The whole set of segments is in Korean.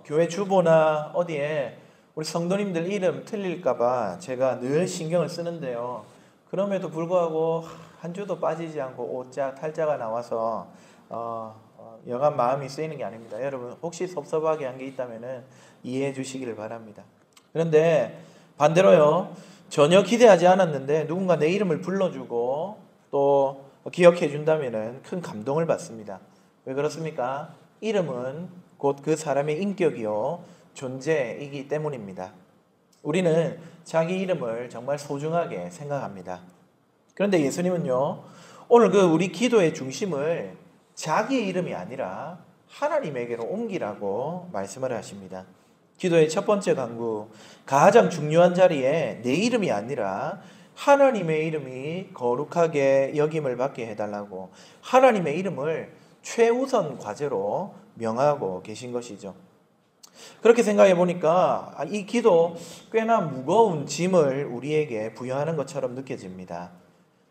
교회 주보나 어디에 우리 성도님들 이름 틀릴까봐 제가 늘 신경을 쓰는데요. 그럼에도 불구하고 한 주도 빠지지 않고 오자 탈자가 나와서 여간 마음이 쓰이는 게 아닙니다. 여러분 혹시 섭섭하게 한 게 있다면 이해해 주시기를 바랍니다. 그런데 반대로요. 전혀 기대하지 않았는데 누군가 내 이름을 불러주고 또 기억해 준다면 큰 감동을 받습니다. 왜 그렇습니까? 이름은 곧 그 사람의 인격이요 존재이기 때문입니다. 우리는 자기 이름을 정말 소중하게 생각합니다. 그런데 예수님은요, 오늘 우리 기도의 중심을 자기의 이름이 아니라 하나님에게로 옮기라고 말씀을 하십니다. 기도의 첫 번째 강구, 가장 중요한 자리에 내 이름이 아니라 하나님의 이름이 거룩하게 여김을 받게 해달라고 하나님의 이름을 최우선 과제로 명하고 계신 것이죠. 그렇게 생각해 보니까 이 기도 꽤나 무거운 짐을 우리에게 부여하는 것처럼 느껴집니다.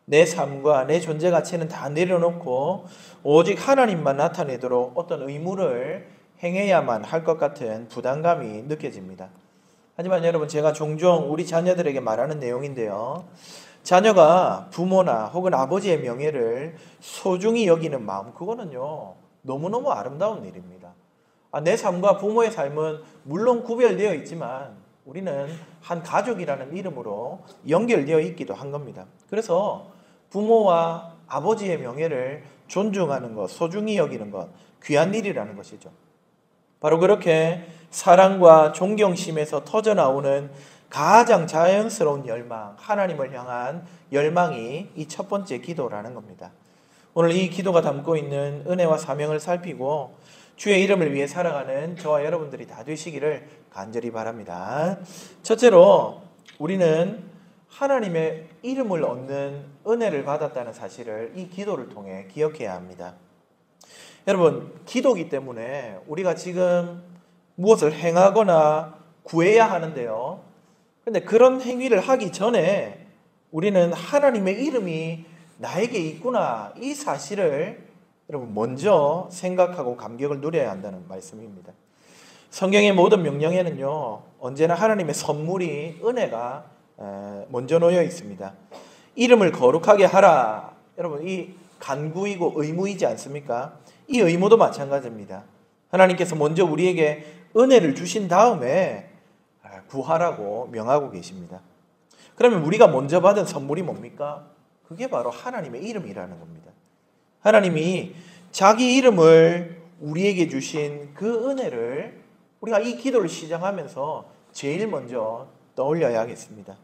내 삶과 내 존재 가치는 다 내려놓고 오직 하나님만 나타내도록 어떤 의무를 행해야만 할 것 같은 부담감이 느껴집니다. 하지만 여러분, 제가 종종 우리 자녀들에게 말하는 내용인데요. 자녀가 부모나 혹은 아버지의 명예를 소중히 여기는 마음, 그거는요 너무너무 아름다운 일입니다. 내 삶과 부모의 삶은 물론 구별되어 있지만 우리는 한 가족이라는 이름으로 연결되어 있기도 한 겁니다. 그래서 부모와 아버지의 명예를 존중하는 것, 소중히 여기는 것, 귀한 일이라는 것이죠. 바로 그렇게 사랑과 존경심에서 터져나오는 가장 자연스러운 열망, 하나님을 향한 열망이 이 첫 번째 기도라는 겁니다. 오늘 이 기도가 담고 있는 은혜와 사명을 살피고 주의 이름을 위해 살아가는 저와 여러분들이 다 되시기를 간절히 바랍니다. 첫째로 우리는 하나님의 이름을 얻는 은혜를 받았다는 사실을 이 기도를 통해 기억해야 합니다. 여러분, 기도기 때문에 우리가 지금 무엇을 행하거나 구해야 하는데요. 그런데 그런 행위를 하기 전에 우리는 하나님의 이름이 나에게 있구나, 이 사실을 여러분 먼저 생각하고 감격을 누려야 한다는 말씀입니다. 성경의 모든 명령에는요 언제나 하나님의 선물이, 은혜가 먼저 놓여 있습니다. 이름을 거룩하게 하라. 여러분, 이 간구이고 의무이지 않습니까? 이 의무도 마찬가지입니다. 하나님께서 먼저 우리에게 은혜를 주신 다음에 구하라고 명하고 계십니다. 그러면 우리가 먼저 받은 선물이 뭡니까? 그게 바로 하나님의 이름이라는 겁니다. 하나님이 자기 이름을 우리에게 주신 그 은혜를 우리가 이 기도를 시작하면서 제일 먼저 떠올려야 하겠습니다.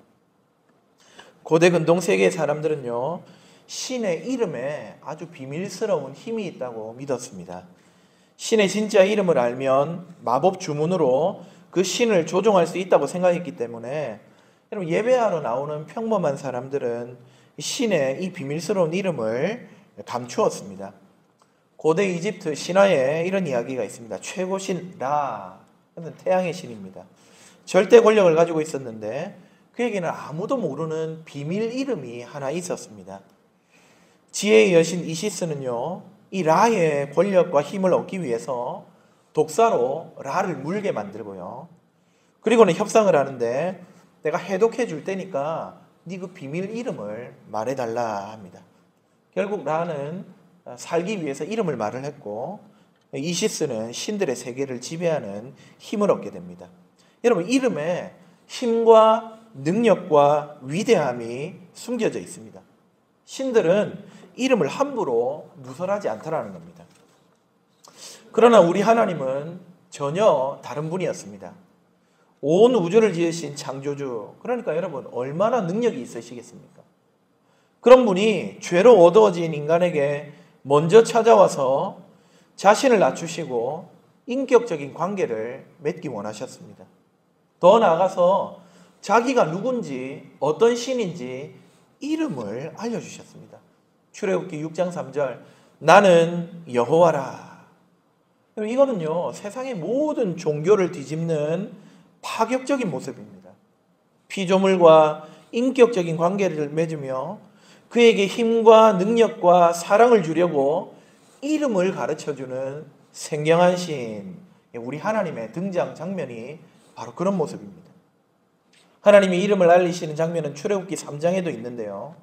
고대 근동 세계의 사람들은요, 신의 이름에 아주 비밀스러운 힘이 있다고 믿었습니다. 신의 진짜 이름을 알면 마법 주문으로 그 신을 조종할 수 있다고 생각했기 때문에 여러분, 예배하러 나오는 평범한 사람들은 신의 이 비밀스러운 이름을 감추었습니다. 고대 이집트 신화에 이런 이야기가 있습니다. 최고신 라, 태양의 신입니다. 절대 권력을 가지고 있었는데 그에게는 아무도 모르는 비밀 이름이 하나 있었습니다. 지혜의 여신 이시스는요, 이 라의 권력과 힘을 얻기 위해서 독사로 라를 물게 만들고요. 그리고는 협상을 하는데 내가 해독해 줄 테니까 네 그 비밀 이름을 말해달라 합니다. 결국 라는 살기 위해서 이름을 말을 했고 이시스는 신들의 세계를 지배하는 힘을 얻게 됩니다. 여러분, 이름에 힘과 능력과 위대함이 숨겨져 있습니다. 신들은 이름을 함부로 누설하지 않다라는 겁니다. 그러나 우리 하나님은 전혀 다른 분이었습니다. 온 우주를 지으신 창조주, 그러니까 여러분 얼마나 능력이 있으시겠습니까? 그런 분이 죄로 어두워진 인간에게 먼저 찾아와서 자신을 낮추시고 인격적인 관계를 맺기 원하셨습니다. 더 나아가서 자기가 누군지, 어떤 신인지 이름을 알려주셨습니다. 출애굽기 6장 3절, 나는 여호와라. 이거는요, 세상의 모든 종교를 뒤집는 파격적인 모습입니다. 피조물과 인격적인 관계를 맺으며 그에게 힘과 능력과 사랑을 주려고 이름을 가르쳐주는 생경한 신, 우리 하나님의 등장 장면이 바로 그런 모습입니다. 하나님의 이름을 알리시는 장면은 출애굽기 3장에도 있는데요.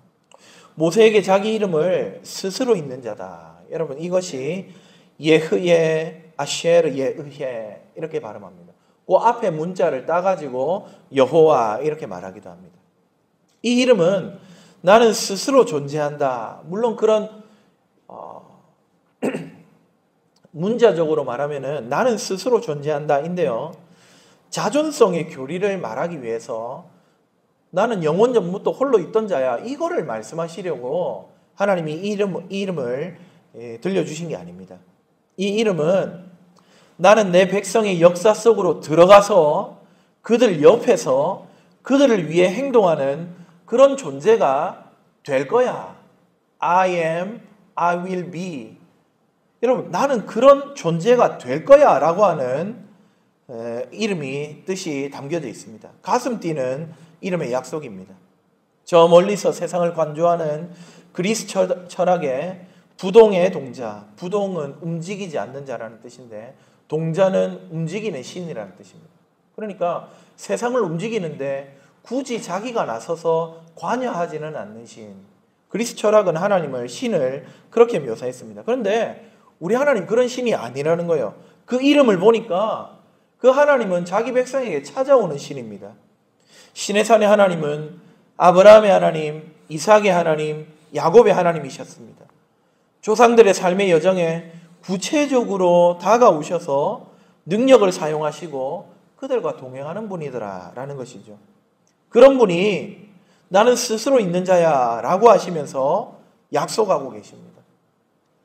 모세에게 자기 이름을 스스로 있는 자다. 여러분, 이것이 예흐예 아쉐르 예흐예 이렇게 발음합니다. 그 앞에 문자를 따가지고 여호와 이렇게 말하기도 합니다. 이 이름은 나는 스스로 존재한다. 물론 그런 문자적으로 말하면은 나는 스스로 존재한다인데요. 자존성의 교리를 말하기 위해서 나는 영원 전부터 홀로 있던 자야. 이거를 말씀하시려고 하나님이 이 이름을 들려주신 게 아닙니다. 이 이름은 나는 내 백성의 역사 속으로 들어가서 그들 옆에서 그들을 위해 행동하는 그런 존재가 될 거야. I am, I will be. 여러분, 나는 그런 존재가 될 거야 라고 하는 이름이 뜻이 담겨져 있습니다. 가슴 뛰는 이름의 약속입니다. 저 멀리서 세상을 관조하는 그리스 철학의 부동의 동자, 부동은 움직이지 않는 자라는 뜻인데 동자는 움직이는 신이라는 뜻입니다. 그러니까 세상을 움직이는데 굳이 자기가 나서서 관여하지는 않는 신. 그리스 철학은 하나님을, 신을 그렇게 묘사했습니다. 그런데 우리 하나님 그런 신이 아니라는 거예요. 그 이름을 보니까 그 하나님은 자기 백성에게 찾아오는 신입니다. 신의 산의 하나님은 아브라함의 하나님, 이삭의 하나님, 야곱의 하나님이셨습니다. 조상들의 삶의 여정에 구체적으로 다가오셔서 능력을 사용하시고 그들과 동행하는 분이더라라는 것이죠. 그런 분이 나는 스스로 있는 자야 라고 하시면서 약속하고 계십니다.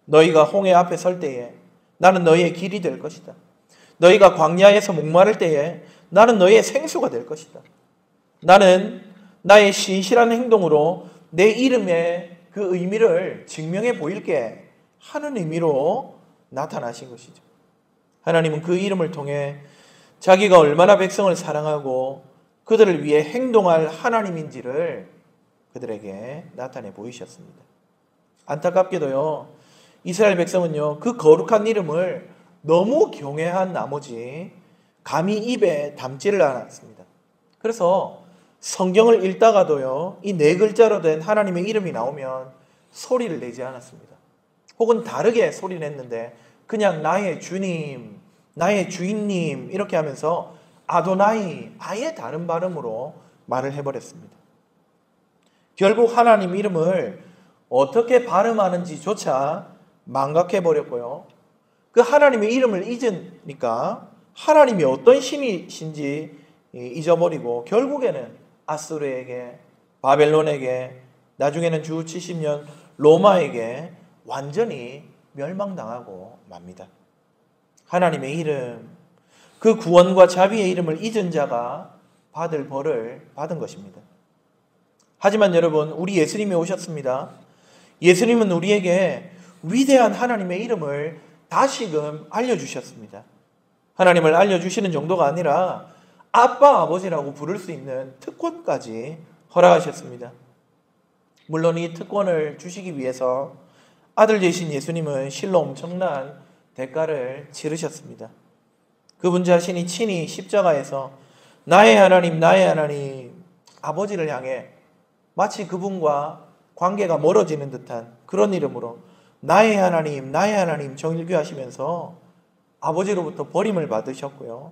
너희가 홍해 앞에 설 때에 나는 너희의 길이 될 것이다. 너희가 광야에서 목마를 때에 나는 너희의 생수가 될 것이다. 나는 나의 신실한 행동으로 내 이름의 그 의미를 증명해 보일게 하는 의미로 나타나신 것이죠. 하나님은 그 이름을 통해 자기가 얼마나 백성을 사랑하고 그들을 위해 행동할 하나님인지를 그들에게 나타내 보이셨습니다. 안타깝게도요, 이스라엘 백성은요, 그 거룩한 이름을 너무 경외한 나머지 감히 입에 담지를 않았습니다. 그래서 성경을 읽다가도요, 이 4글자로 된 하나님의 이름이 나오면 소리를 내지 않았습니다. 혹은 다르게 소리 냈는데 그냥 나의 주님, 나의 주인님 이렇게 하면서 아도나이, 아예 다른 발음으로 말을 해버렸습니다. 결국 하나님 이름을 어떻게 발음하는지조차 망각해버렸고요. 그 하나님의 이름을 잊으니까 하나님이 어떤 신이신지 잊어버리고 결국에는 아수르에게, 바벨론에게, 나중에는 주 70년 로마에게 완전히 멸망당하고 맙니다. 하나님의 이름, 그 구원과 자비의 이름을 잊은 자가 받을 벌을 받은 것입니다. 하지만 여러분, 우리 예수님이 오셨습니다. 예수님은 우리에게 위대한 하나님의 이름을 다시금 알려주셨습니다. 하나님을 알려주시는 정도가 아니라 아빠, 아버지라고 부를 수 있는 특권까지 허락하셨습니다. 물론 이 특권을 주시기 위해서 아들 되신 예수님은 실로 엄청난 대가를 치르셨습니다. 그분 자신이 친히 십자가에서 나의 하나님, 나의 하나님, 아버지를 향해 마치 그분과 관계가 멀어지는 듯한 그런 이름으로 나의 하나님, 나의 하나님 정일교하시면서 아버지로부터 버림을 받으셨고요.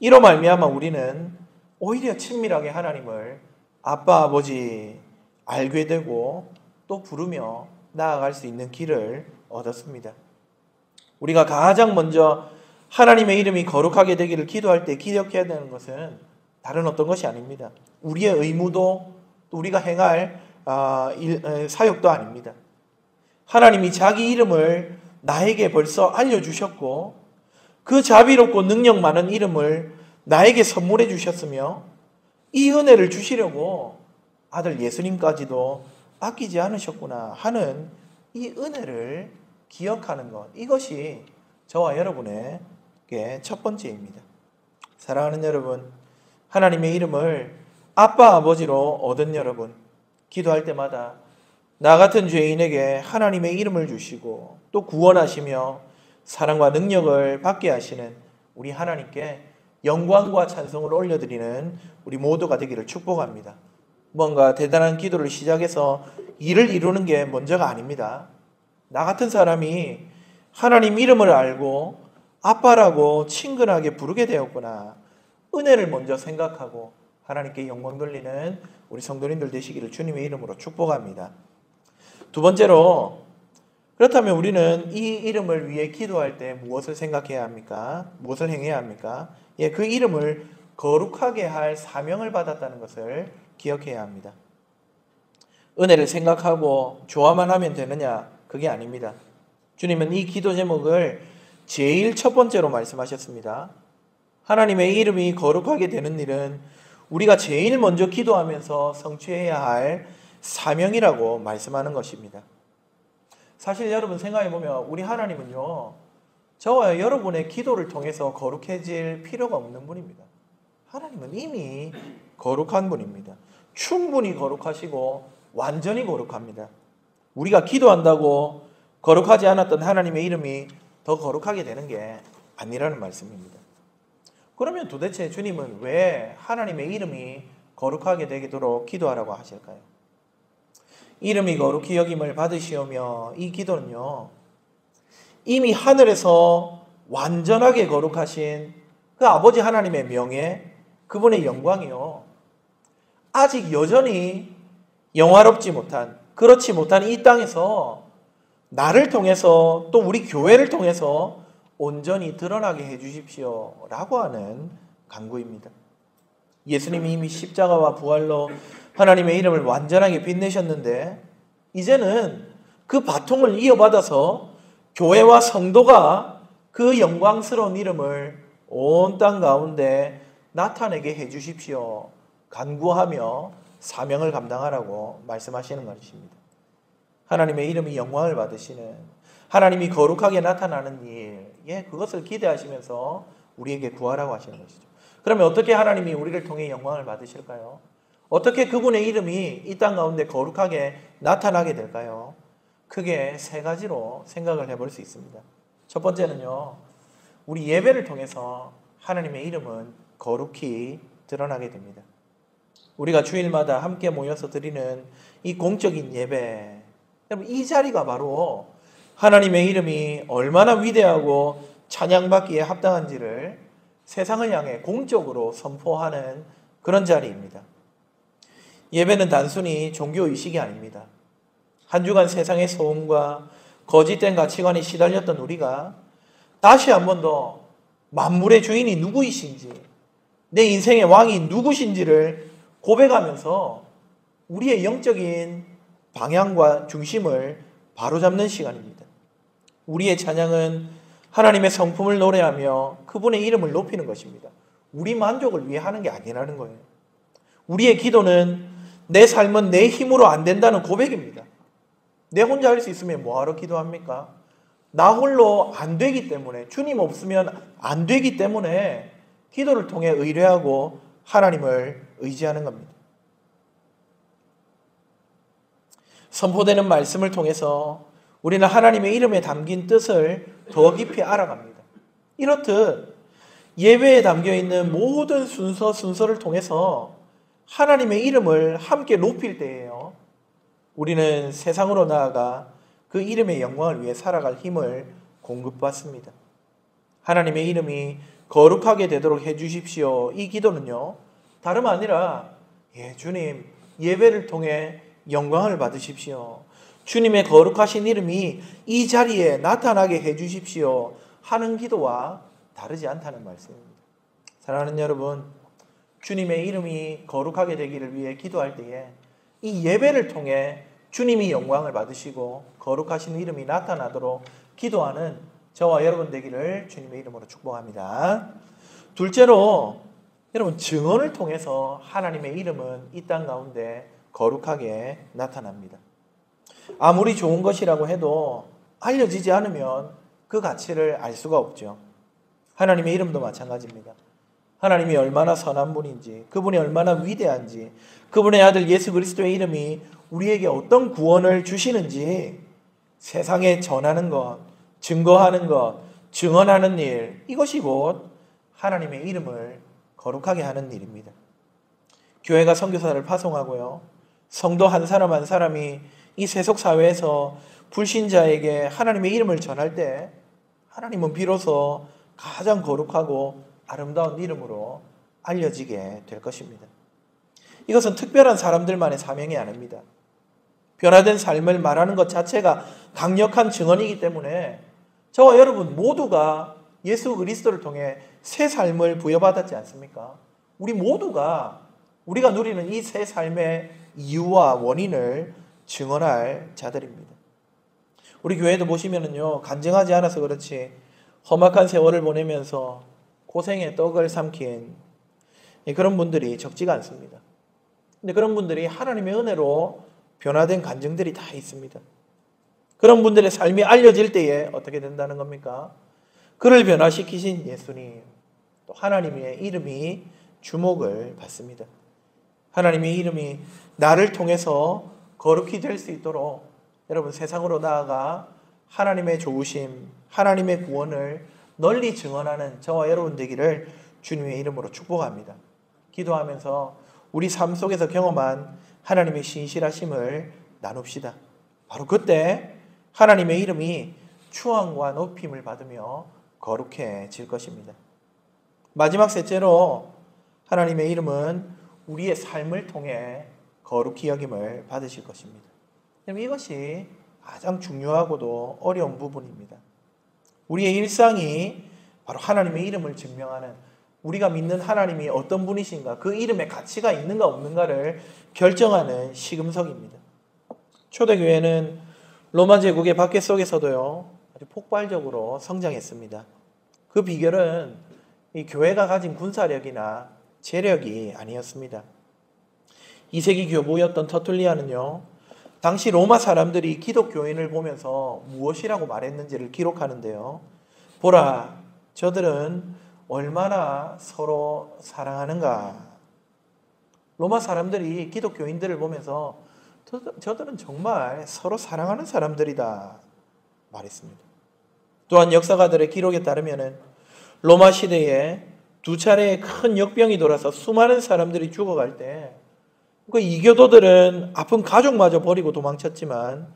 이로 말미암아 우리는 오히려 친밀하게 하나님을 아빠, 아버지 알게 되고 또 부르며 나아갈 수 있는 길을 얻었습니다. 우리가 가장 먼저 하나님의 이름이 거룩하게 되기를 기도할 때 기억해야 되는 것은 다른 어떤 것이 아닙니다. 우리의 의무도 또 우리가 행할 사역도 아닙니다. 하나님이 자기 이름을 나에게 벌써 알려주셨고 그 자비롭고 능력 많은 이름을 나에게 선물해 주셨으며 이 은혜를 주시려고 아들 예수님까지도 아끼지 않으셨구나 하는 이 은혜를 기억하는 것, 이것이 저와 여러분에게 첫 번째입니다. 사랑하는 여러분, 하나님의 이름을 아빠 아버지로 얻은 여러분, 기도할 때마다 나 같은 죄인에게 하나님의 이름을 주시고 또 구원하시며 사랑과 능력을 받게 하시는 우리 하나님께 영광과 찬송을 올려드리는 우리 모두가 되기를 축복합니다. 뭔가 대단한 기도를 시작해서 일을 이루는 게 먼저가 아닙니다. 나 같은 사람이 하나님 이름을 알고 아빠라고 친근하게 부르게 되었구나. 은혜를 먼저 생각하고 하나님께 영광 돌리는 우리 성도님들 되시기를 주님의 이름으로 축복합니다. 두 번째로, 그렇다면 우리는 이 이름을 위해 기도할 때 무엇을 생각해야 합니까? 무엇을 행해야 합니까? 그 이름을 거룩하게 할 사명을 받았다는 것을 기억해야 합니다. 은혜를 생각하고 좋아만 하면 되느냐? 그게 아닙니다. 주님은 이 기도 제목을 제일 첫 번째로 말씀하셨습니다. 하나님의 이름이 거룩하게 되는 일은 우리가 제일 먼저 기도하면서 성취해야 할 사명이라고 말씀하는 것입니다. 사실 여러분 생각해보면 우리 하나님은요, 저와 여러분의 기도를 통해서 거룩해질 필요가 없는 분입니다. 하나님은 이미 거룩한 분입니다. 충분히 거룩하시고 완전히 거룩합니다. 우리가 기도한다고 거룩하지 않았던 하나님의 이름이 더 거룩하게 되는 게 아니라는 말씀입니다. 그러면 도대체 주님은 왜 하나님의 이름이 거룩하게 되도록 기도하라고 하실까요? 이름이 거룩히 여김을 받으시오며, 이 기도는요, 이미 하늘에서 완전하게 거룩하신 그 아버지 하나님의 명예, 그분의 영광이요, 아직 여전히 영화롭지 못한, 그렇지 못한 이 땅에서 나를 통해서 또 우리 교회를 통해서 온전히 드러나게 해주십시오 라고 하는 간구입니다. 예수님이 이미 십자가와 부활로 하나님의 이름을 완전하게 빛내셨는데, 이제는 그 바통을 이어받아서 교회와 성도가 그 영광스러운 이름을 온 땅 가운데 나타내게 해주십시오 간구하며 사명을 감당하라고 말씀하시는 것입니다. 하나님의 이름이 영광을 받으시는, 하나님이 거룩하게 나타나는 일, 그것을 기대하시면서 우리에게 구하라고 하시는 것이죠. 그러면 어떻게 하나님이 우리를 통해 영광을 받으실까요? 어떻게 그분의 이름이 이 땅 가운데 거룩하게 나타나게 될까요? 크게 세 가지로 생각을 해볼 수 있습니다. 첫 번째는요, 우리 예배를 통해서 하나님의 이름은 거룩히 드러나게 됩니다. 우리가 주일마다 함께 모여서 드리는 이 공적인 예배, 여러분, 이 자리가 바로 하나님의 이름이 얼마나 위대하고 찬양받기에 합당한지를 세상을 향해 공적으로 선포하는 그런 자리입니다. 예배는 단순히 종교의식이 아닙니다. 한 주간 세상의 소음과 거짓된 가치관에 시달렸던 우리가 다시 한 번 더 만물의 주인이 누구이신지, 내 인생의 왕이 누구신지를 고백하면서 우리의 영적인 방향과 중심을 바로잡는 시간입니다. 우리의 찬양은 하나님의 성품을 노래하며 그분의 이름을 높이는 것입니다. 우리 만족을 위해 하는 게 아니라는 거예요. 우리의 기도는 내 삶은 내 힘으로 안 된다는 고백입니다. 내 혼자 할 수 있으면 뭐하러 기도합니까? 나 홀로 안 되기 때문에, 주님 없으면 안 되기 때문에 기도를 통해 의뢰하고 하나님을 의지하는 겁니다. 선포되는 말씀을 통해서 우리는 하나님의 이름에 담긴 뜻을 더 깊이 알아갑니다. 이렇듯 예배에 담겨있는 모든 순서를 통해서 하나님의 이름을 함께 높일 때에요, 우리는 세상으로 나아가 그 이름의 영광을 위해 살아갈 힘을 공급받습니다. 하나님의 이름이 거룩하게 되도록 해주십시오. 이 기도는요, 다름 아니라 주님, 예배를 통해 영광을 받으십시오. 주님의 거룩하신 이름이 이 자리에 나타나게 해주십시오 하는 기도와 다르지 않다는 말씀입니다. 사랑하는 여러분, 주님의 이름이 거룩하게 되기를 위해 기도할 때에 이 예배를 통해 주님이 영광을 받으시고 거룩하신 이름이 나타나도록 기도하는 저와 여러분 되기를 주님의 이름으로 축복합니다. 둘째로, 여러분, 증언을 통해서 하나님의 이름은 이 땅 가운데 거룩하게 나타납니다. 아무리 좋은 것이라고 해도 알려지지 않으면 그 가치를 알 수가 없죠. 하나님의 이름도 마찬가지입니다. 하나님이 얼마나 선한 분인지, 그분이 얼마나 위대한지, 그분의 아들 예수 그리스도의 이름이 우리에게 어떤 구원을 주시는지 세상에 전하는 것, 증거하는 것, 증언하는 일, 이것이 곧 하나님의 이름을 거룩하게 하는 일입니다. 교회가 선교사를 파송하고요. 성도 한 사람 한 사람이 이 세속 사회에서 불신자에게 하나님의 이름을 전할 때 하나님은 비로소 가장 거룩하고 아름다운 이름으로 알려지게 될 것입니다. 이것은 특별한 사람들만의 사명이 아닙니다. 변화된 삶을 말하는 것 자체가 강력한 증언이기 때문에 저와 여러분 모두가 예수 그리스도를 통해 새 삶을 부여받았지 않습니까? 우리 모두가 우리가 누리는 이 새 삶의 이유와 원인을 증언할 자들입니다. 우리 교회도 보시면은요, 간증하지 않아서 그렇지 험악한 세월을 보내면서 고생의 떡을 삼킨 그런 분들이 적지가 않습니다. 근데 그런 분들이 하나님의 은혜로 변화된 간증들이 다 있습니다. 그런 분들의 삶이 알려질 때에 어떻게 된다는 겁니까? 그를 변화시키신 예수님, 또 하나님의 이름이 주목을 받습니다. 하나님의 이름이 나를 통해서 거룩히 될 수 있도록 여러분 세상으로 나아가 하나님의 좋으심, 하나님의 구원을 널리 증언하는 저와 여러분 되기를 주님의 이름으로 축복합니다. 기도하면서 우리 삶 속에서 경험한 하나님의 신실하심을 나눕시다. 바로 그때 하나님의 이름이 추앙과 높임을 받으며 거룩해질 것입니다. 마지막 셋째로 하나님의 이름은 우리의 삶을 통해 거룩히 여김을 받으실 것입니다. 이것이 가장 중요하고도 어려운 부분입니다. 우리의 일상이 바로 하나님의 이름을 증명하는, 우리가 믿는 하나님이 어떤 분이신가, 그 이름에 가치가 있는가 없는가를 결정하는 시금석입니다. 초대교회는 로마 제국의 박해 속에서도요, 아주 폭발적으로 성장했습니다. 그 비결은 이 교회가 가진 군사력이나 재력이 아니었습니다. 2세기 교부였던 터툴리안은요, 당시 로마 사람들이 기독교인을 보면서 무엇이라고 말했는지를 기록하는데요. 보라, 저들은 얼마나 서로 사랑하는가. 로마 사람들이 기독교인들을 보면서 저들은 정말 서로 사랑하는 사람들이다 말했습니다. 또한 역사가들의 기록에 따르면 로마 시대에 2차례의 큰 역병이 돌아서 수많은 사람들이 죽어갈 때 그 이교도들은 아픈 가족마저 버리고 도망쳤지만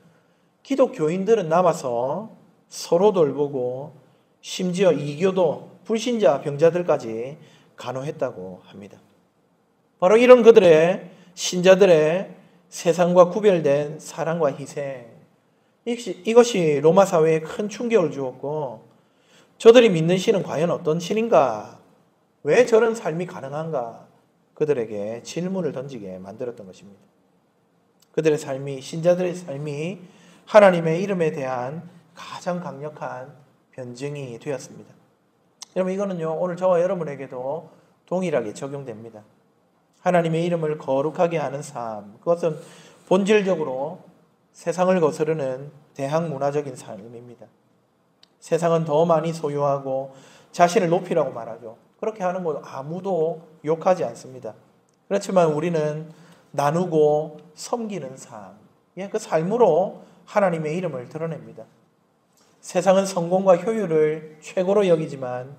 기독교인들은 남아서 서로 돌보고 심지어 이교도, 불신자, 병자들까지 간호했다고 합니다. 바로 이런 그들의 신자들의 세상과 구별된 사랑과 희생, 이것이 로마 사회에 큰 충격을 주었고 저들이 믿는 신은 과연 어떤 신인가? 왜 저런 삶이 가능한가? 그들에게 질문을 던지게 만들었던 것입니다. 그들의 삶이, 신자들의 삶이 하나님의 이름에 대한 가장 강력한 변증이 되었습니다. 여러분, 이거는요, 오늘 저와 여러분에게도 동일하게 적용됩니다. 하나님의 이름을 거룩하게 하는 삶, 그것은 본질적으로 세상을 거스르는 대항문화적인 삶입니다. 세상은 더 많이 소유하고 자신을 높이라고 말하죠. 그렇게 하는 것 아무도 욕하지 않습니다. 그렇지만 우리는 나누고 섬기는 삶, 그 삶으로 하나님의 이름을 드러냅니다. 세상은 성공과 효율을 최고로 여기지만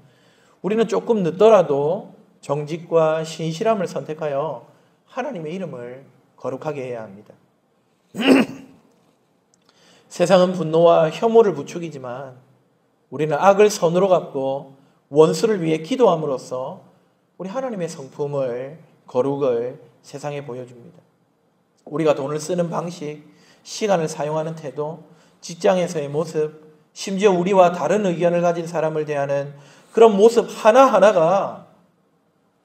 우리는 조금 늦더라도 정직과 신실함을 선택하여 하나님의 이름을 거룩하게 해야 합니다. 세상은 분노와 혐오를 부추기지만 우리는 악을 선으로 갚고 원수를 위해 기도함으로써 우리 하나님의 성품을, 거룩을 세상에 보여줍니다. 우리가 돈을 쓰는 방식, 시간을 사용하는 태도, 직장에서의 모습, 심지어 우리와 다른 의견을 가진 사람을 대하는 그런 모습 하나하나가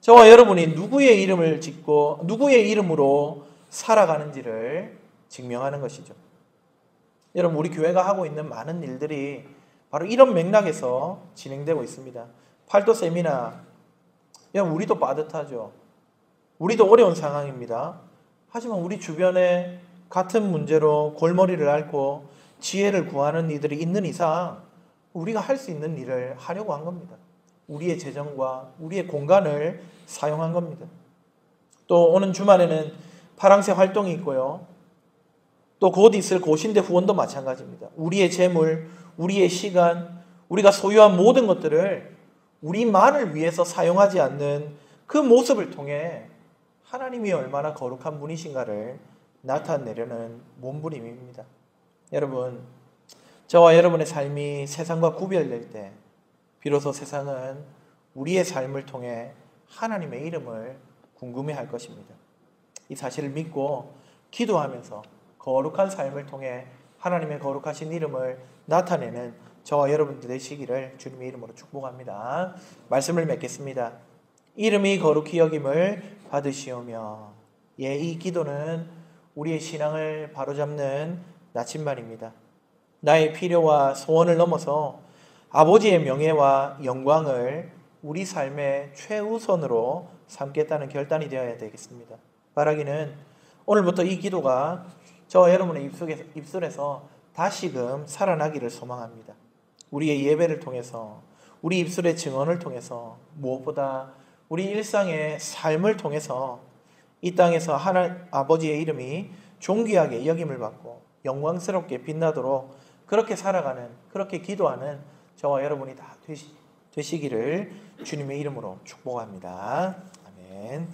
저와 여러분이 누구의 이름을 짓고 누구의 이름으로 살아가는지를 증명하는 것이죠. 여러분, 우리 교회가 하고 있는 많은 일들이 바로 이런 맥락에서 진행되고 있습니다. 팔도 세미나, 우리도 빠듯하죠. 우리도 어려운 상황입니다. 하지만 우리 주변에 같은 문제로 골머리를 앓고 지혜를 구하는 이들이 있는 이상 우리가 할 수 있는 일을 하려고 한 겁니다. 우리의 재정과 우리의 공간을 사용한 겁니다. 또 오는 주말에는 파랑새 활동이 있고요. 또 곧 있을 고신대 후원도 마찬가지입니다. 우리의 재물, 우리의 시간, 우리가 소유한 모든 것들을 우리만을 위해서 사용하지 않는 그 모습을 통해 하나님이 얼마나 거룩한 분이신가를 나타내려는 몸부림입니다. 여러분, 저와 여러분의 삶이 세상과 구별될 때 비로소 세상은 우리의 삶을 통해 하나님의 이름을 궁금해할 것입니다. 이 사실을 믿고 기도하면서 거룩한 삶을 통해 하나님의 거룩하신 이름을 나타내는 저와 여러분들 되시기를 주님의 이름으로 축복합니다. 말씀을 맺겠습니다. 이름이 거룩히 여김을 받으시오며. 이 기도는 우리의 신앙을 바로잡는 나침반입니다. 나의 필요와 소원을 넘어서 아버지의 명예와 영광을 우리 삶의 최우선으로 삼겠다는 결단이 되어야 되겠습니다. 바라기는 오늘부터 이 기도가 저와 여러분의 입술에서 다시금 살아나기를 소망합니다. 우리의 예배를 통해서, 우리 입술의 증언을 통해서, 무엇보다 우리 일상의 삶을 통해서 이 땅에서 아버지의 이름이 존귀하게 여김을 받고 영광스럽게 빛나도록 그렇게 살아가는, 그렇게 기도하는 저와 여러분이 다 되시기를 주님의 이름으로 축복합니다. 아멘.